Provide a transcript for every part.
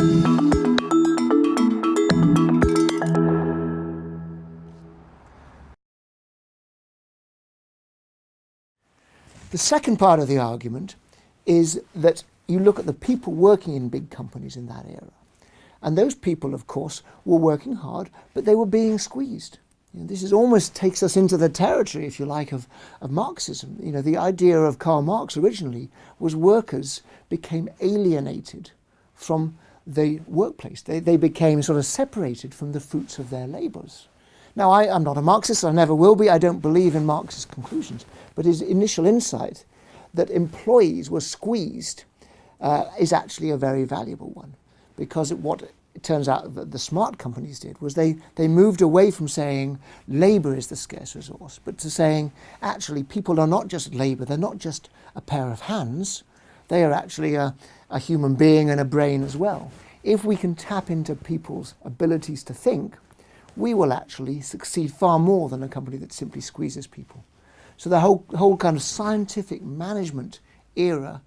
The second part of the argument is that you look at the people working in big companies in that era. And those people, of course, were working hard, but they were being squeezed. This is almost takes us into the territory, if you like, of Marxism. The idea of Karl Marx originally was workers became alienated from the workplace. They became sort of separated from the fruits of their labours. Now, I'm not a Marxist, I never will be, I don't believe in Marx's conclusions, but his initial insight that employees were squeezed is actually a very valuable one, because what it turns out that the smart companies did was they moved away from saying labour is the scarce resource, but to saying actually people are not just labour, they're not just a pair of hands, they are actually a human being and a brain as well. If we can tap into people's abilities to think, we will actually succeed far more than a company that simply squeezes people. So the whole kind of scientific management era,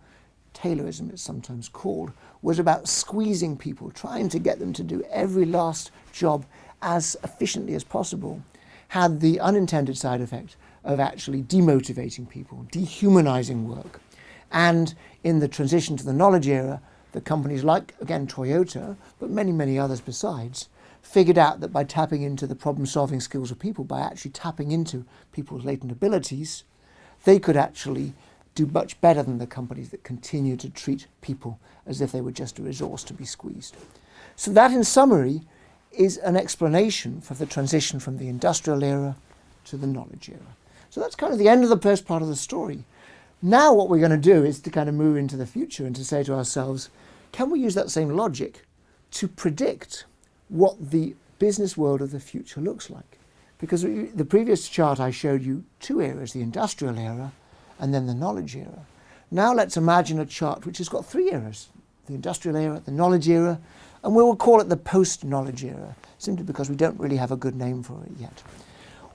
Taylorism it's sometimes called, was about squeezing people, trying to get them to do every last job as efficiently as possible, had the unintended side effect of actually demotivating people, dehumanizing work. And in the transition to the knowledge era, the companies like, again, Toyota, but many, many others besides, figured out that by tapping into the problem-solving skills of people, by actually tapping into people's latent abilities, they could actually do much better than the companies that continue to treat people as if they were just a resource to be squeezed. So that, in summary, is an explanation for the transition from the industrial era to the knowledge era. So that's kind of the end of the first part of the story. Now what we're going to do is to kind of move into the future and to say to ourselves, can we use that same logic to predict what the business world of the future looks like? Because the previous chart I showed you two eras, the industrial era and then the knowledge era. Now let's imagine a chart which has got three eras, the industrial era, the knowledge era, and we will call it the post-knowledge era, simply because we don't really have a good name for it yet.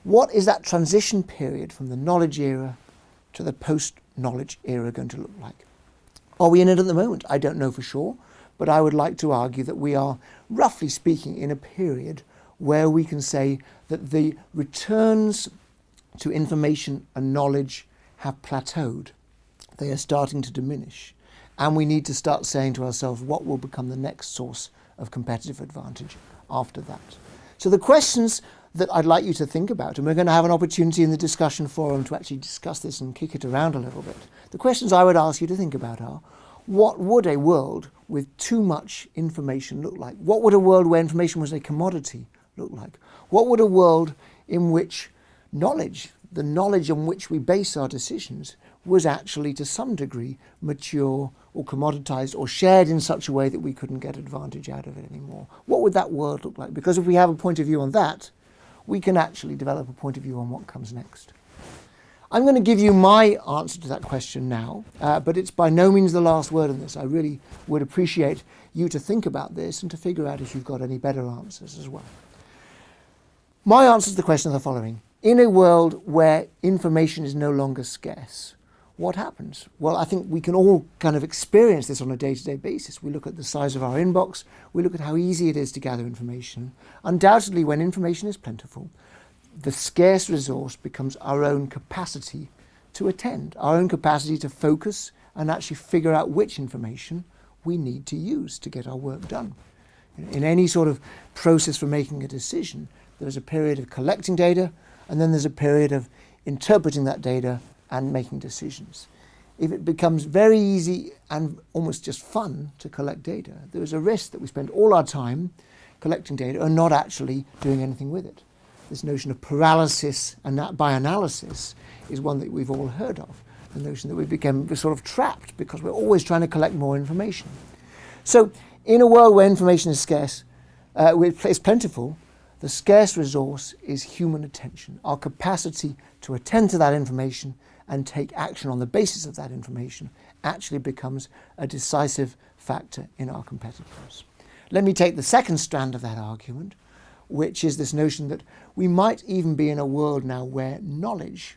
What is that transition period from the knowledge era to the post-knowledge era going to look like? Are we in it at the moment? I don't know for sure, but I would like to argue that we are, roughly speaking, in a period where we can say that the returns to information and knowledge have plateaued. They are starting to diminish. And we need to start saying to ourselves what will become the next source of competitive advantage after that. So the questions that I'd like you to think about, and we're going to have an opportunity in the discussion forum to actually discuss this and kick it around a little bit. The questions I would ask you to think about are, what would a world with too much information look like? What would a world where information was a commodity look like? What would a world in which knowledge, the knowledge on which we base our decisions, was actually to some degree mature or commoditized or shared in such a way that we couldn't get advantage out of it anymore? What would that world look like? Because if we have a point of view on that, we can actually develop a point of view on what comes next. I'm going to give you my answer to that question now, but it's by no means the last word on this. I really would appreciate you to think about this and to figure out if you've got any better answers as well. My answer to the question is the following. In a world where information is no longer scarce, what happens? Well, I think we can all kind of experience this on a day-to-day basis. We look at the size of our inbox, we look at how easy it is to gather information. Undoubtedly, when information is plentiful, the scarce resource becomes our own capacity to attend, our own capacity to focus and actually figure out which information we need to use to get our work done. In any sort of process for making a decision, there's a period of collecting data, and then there's a period of interpreting that data and making decisions. If it becomes very easy and almost just fun to collect data, there is a risk that we spend all our time collecting data and not actually doing anything with it. This notion of paralysis and that by analysis is one that we've all heard of. The notion that we're sort of trapped because we're always trying to collect more information. So in a world where information is scarce, is plentiful, the scarce resource is human attention, our capacity to attend to that information and take action on the basis of that information actually becomes a decisive factor in our competitiveness. Let me take the second strand of that argument, which is this notion that we might even be in a world now where knowledge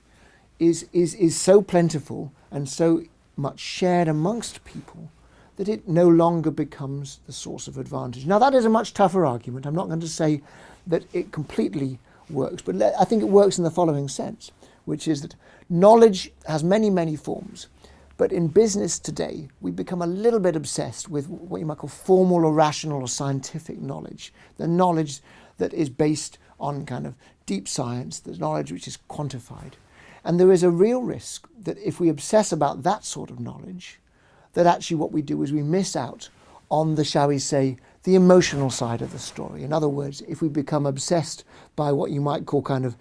is so plentiful and so much shared amongst people that it no longer becomes the source of advantage. Now, that is a much tougher argument. I'm not going to say that it completely works, but I think it works in the following sense, which is that knowledge has many, many forms. But in business today, we become a little bit obsessed with what you might call formal or rational or scientific knowledge, the knowledge that is based on kind of deep science, the knowledge which is quantified. And there is a real risk that if we obsess about that sort of knowledge, that actually what we do is we miss out on the, shall we say, the emotional side of the story. In other words, if we become obsessed by what you might call kind of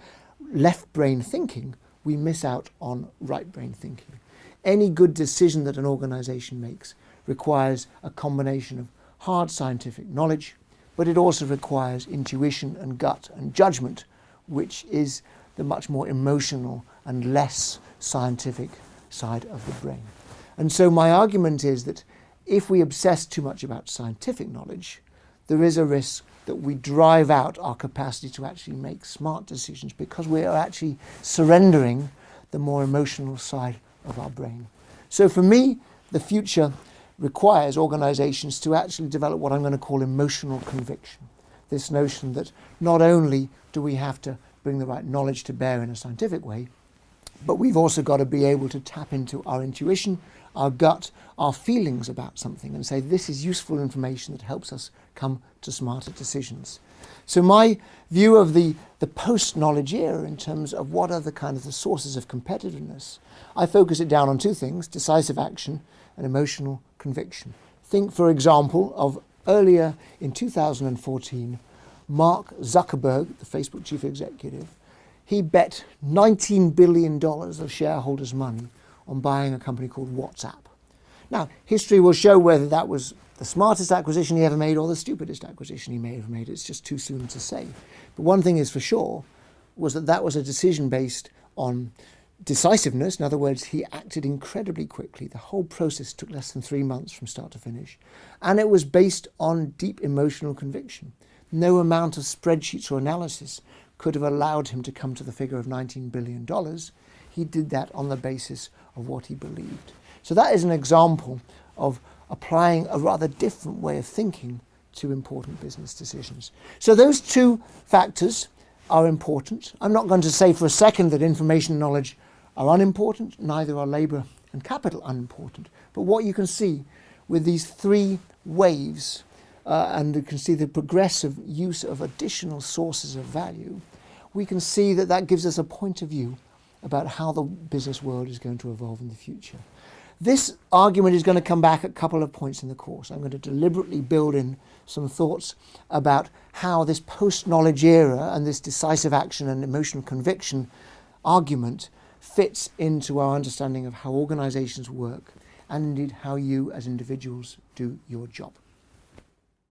left brain thinking, we miss out on right brain thinking. Any good decision that an organization makes requires a combination of hard scientific knowledge, but it also requires intuition and gut and judgment, which is the much more emotional and less scientific side of the brain. And so my argument is that if we obsess too much about scientific knowledge, there is a risk that we drive out our capacity to actually make smart decisions because we are actually surrendering the more emotional side of our brain. So for me, the future requires organizations to actually develop what I'm going to call emotional conviction. This notion that not only do we have to bring the right knowledge to bear in a scientific way, but we've also got to be able to tap into our intuition, our gut, our feelings about something and say this is useful information that helps us come to smarter decisions. So my view of the post-knowledge era in terms of what are the kind of the sources of competitiveness, I focus it down on two things, decisive action and emotional conviction. Think, for example, of earlier in 2014, Mark Zuckerberg, the Facebook chief executive, he bet $19 billion of shareholders' money on buying a company called WhatsApp. Now, history will show whether that was the smartest acquisition he ever made or the stupidest acquisition he may have made. It's just too soon to say. But one thing is for sure, was that that was a decision based on decisiveness. In other words, he acted incredibly quickly. The whole process took less than 3 months from start to finish. And it was based on deep emotional conviction. No amount of spreadsheets or analysis could have allowed him to come to the figure of $19 billion. He did that on the basis of what he believed. So that is an example of applying a rather different way of thinking to important business decisions. So those two factors are important. I'm not going to say for a second that information and knowledge are unimportant, neither are labour and capital unimportant. But what you can see with these three waves, and you can see the progressive use of additional sources of value, we can see that that gives us a point of view about how the business world is going to evolve in the future. This argument is going to come back at a couple of points in the course. I'm going to deliberately build in some thoughts about how this post-knowledge era and this decisive action and emotional conviction argument fits into our understanding of how organizations work and indeed how you as individuals do your job.